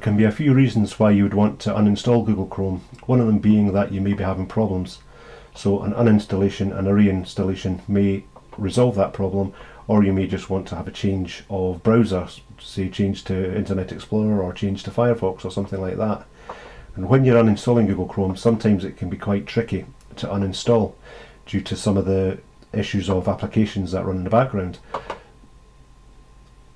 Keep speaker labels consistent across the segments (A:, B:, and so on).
A: can be a few reasons why you would want to uninstall Google Chrome, one of them being that you may be having problems. So an uninstallation and a reinstallation may resolve that problem, or you may just want to have a change of browser, say change to Internet Explorer or change to Firefox or something like that. And when you're uninstalling Google Chrome, sometimes it can be quite tricky to uninstall due to some of the issues of applications that run in the background.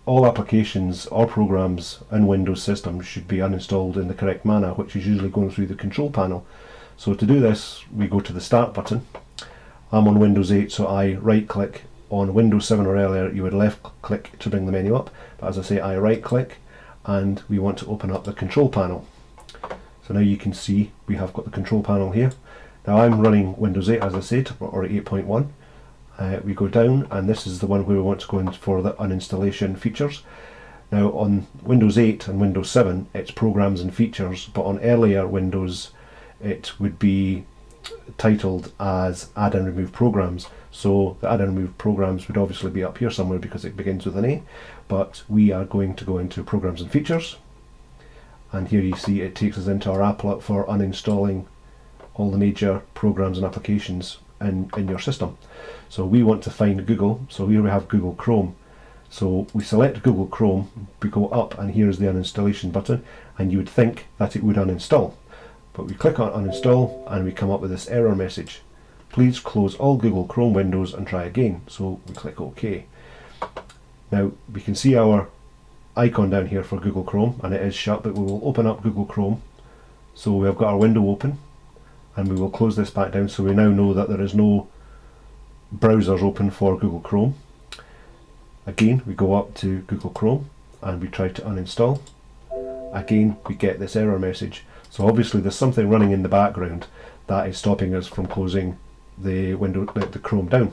A: All applications or programs in Windows systems should be uninstalled in the correct manner, which is usually going through the control panel. So to do this, we go to the Start button. I'm on Windows 8, so I right click. On Windows 7 or earlier, you would left click to bring the menu up, but as I say, I right click, and we want to open up the control panel. So now you can see we have got the control panel here. Now I'm running Windows 8, as I said, or 8.1. We go down, and this is the one where we want to go in for the uninstallation features. Now on Windows 8 and Windows 7 it's programs and features, but on earlier Windows it would be titled as add and remove programs. So the add and remove programs would obviously be up here somewhere because it begins with an A, but we are going to go into programs and features, and here you see it takes us into our applet for uninstalling all the major programs and applications in your system. So we want to find Google, so here we have Google Chrome. So we select Google Chrome, we go up, and here is the uninstallation button, and you would think that it would uninstall. But we click on uninstall and we come up with this error message. Please close all Google Chrome windows and try again. So we click OK. Now we can see our icon down here for Google Chrome, and it is shut, but we will open up Google Chrome. So we have got our window open, and we will close this back down, so we now know that there is no browsers open for Google Chrome. Again, we go up to Google Chrome and we try to uninstall. Again, we get this error message. So obviously there's something running in the background that is stopping us from closing the Chrome down.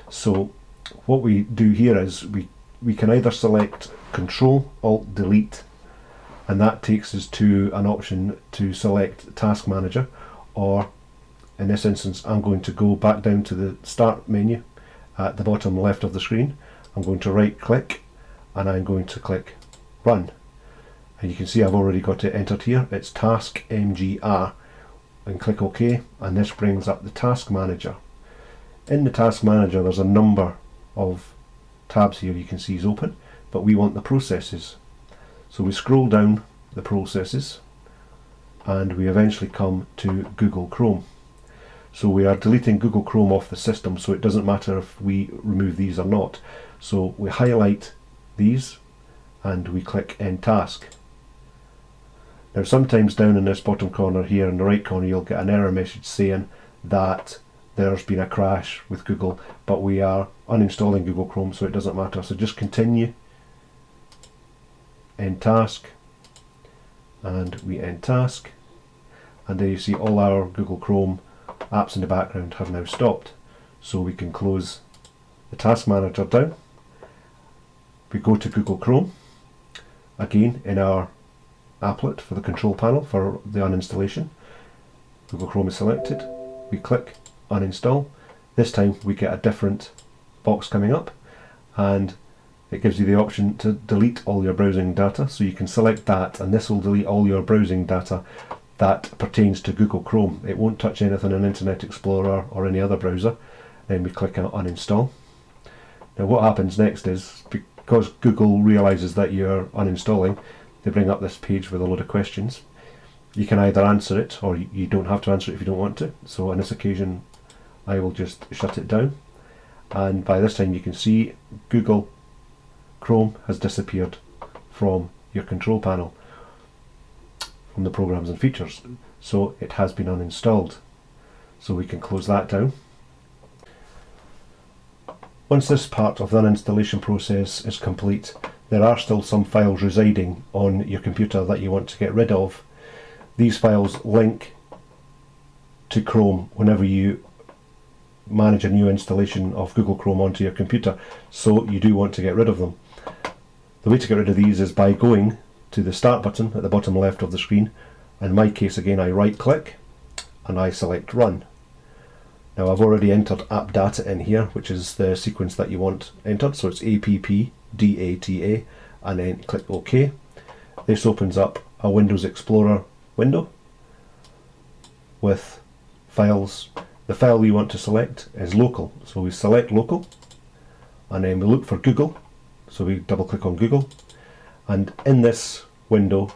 A: So what we do here is we can either select Control Alt Delete, and that takes us to an option to select Task Manager, or in this instance I'm going to go back down to the Start menu at the bottom left of the screen. I'm going to right click and I'm going to click Run, and you can see I've already got it entered here. It's Task MGR, and click OK, and this brings up the Task Manager. In the Task Manager there's a number of tabs here you can see is open, but we want the processes. So we scroll down the processes and we eventually come to Google Chrome. So we are deleting Google Chrome off the system, so it doesn't matter if we remove these or not. So we highlight these and we click End Task. Now sometimes down in this bottom corner here in the right corner you'll get an error message saying that there's been a crash with Google, but we are uninstalling Google Chrome, so it doesn't matter. So just continue, End Task, and we end task, and there you see all our Google Chrome apps in the background have now stopped. So we can close the Task Manager down. We go to Google Chrome again in our applet for the control panel for the uninstallation. Google Chrome is selected, we click uninstall. This time we get a different box coming up, and it gives you the option to delete all your browsing data, so you can select that and this will delete all your browsing data that pertains to Google Chrome. It won't touch anything in Internet Explorer or any other browser. Then we click on uninstall. Now what happens next is, because Google realizes that you're uninstalling, they bring up this page with a load of questions. You can either answer it or you don't have to answer it if you don't want to. So on this occasion I will just shut it down, and by this time you can see Google Chrome has disappeared from your control panel, from the programs and features, so it has been uninstalled. So we can close that down. Once this part of the uninstallation process is complete, there are still some files residing on your computer that you want to get rid of. These files link to Chrome whenever you manage a new installation of Google Chrome onto your computer, so you do want to get rid of them. The way to get rid of these is by going to the Start button at the bottom left of the screen. In my case again I right click and I select Run. Now I've already entered app data in here, which is the sequence that you want entered, so it's APP DATA, and then click OK. This opens up a Windows Explorer window with files. The file we want to select is local, so we select local, and then we look for Google, so we double click on Google, and in this window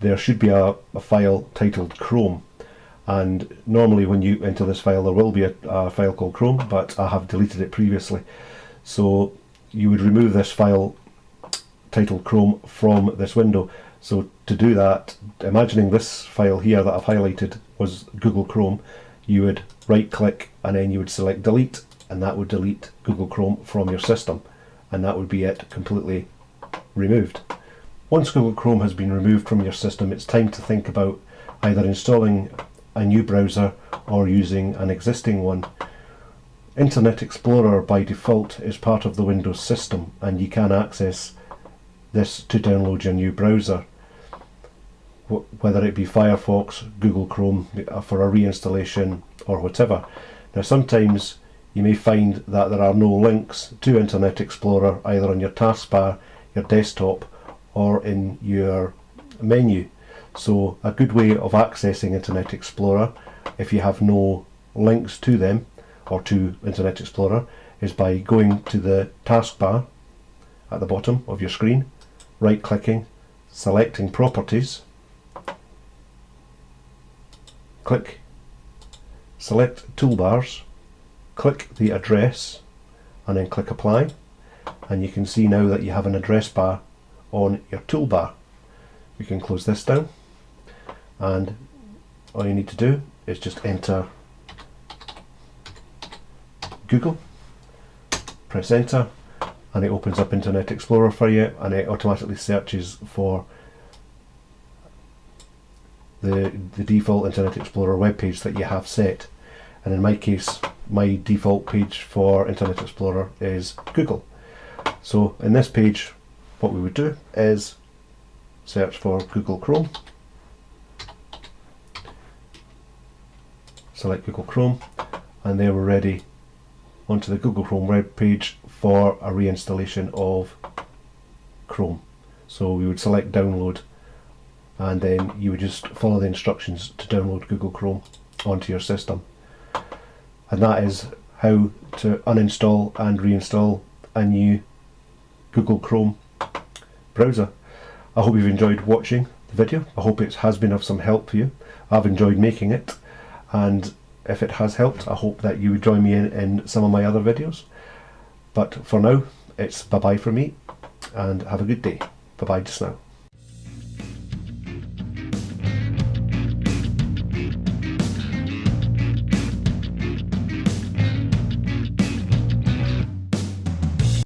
A: there should be a file titled Chrome, and normally when you enter this file there will be a file called Chrome, but I have deleted it previously. So you would remove this file titled Chrome from this window. So to do that, imagining this file here that I've highlighted was Google Chrome, you would right click and then you would select delete, and that would delete Google Chrome from your system, and that would be it, completely removed. Once Google Chrome has been removed from your system, it's time to think about either installing a new browser or using an existing one. Internet Explorer by default is part of the Windows system, and you can access this to download your new browser, whether it be Firefox, Google Chrome for a reinstallation or whatever. Now sometimes you may find that there are no links to Internet Explorer either on your taskbar, your desktop, or in your menu. So a good way of accessing Internet Explorer, if you have no links to them or to Internet Explorer, is by going to the taskbar at the bottom of your screen, right clicking, selecting Properties, select Toolbars, click the address, and then click Apply, and you can see now that you have an address bar on your toolbar. You can close this down, and all you need to do is just enter Google, press enter, and it opens up Internet Explorer for you, and it automatically searches for the default Internet Explorer web page that you have set. And in my case, my default page for Internet Explorer is Google. So in this page, what we would do is search for Google Chrome, select Google Chrome, and there we're ready onto the Google Chrome web page for a reinstallation of Chrome. So we would select download, and then you would just follow the instructions to download Google Chrome onto your system. And that is how to uninstall and reinstall a new Google Chrome browser. I hope you've enjoyed watching the video. I hope it has been of some help for you. I've enjoyed making it, and if it has helped, I hope that you would join me in some of my other videos. But for now, it's bye bye for me, and have a good day. Bye bye just now.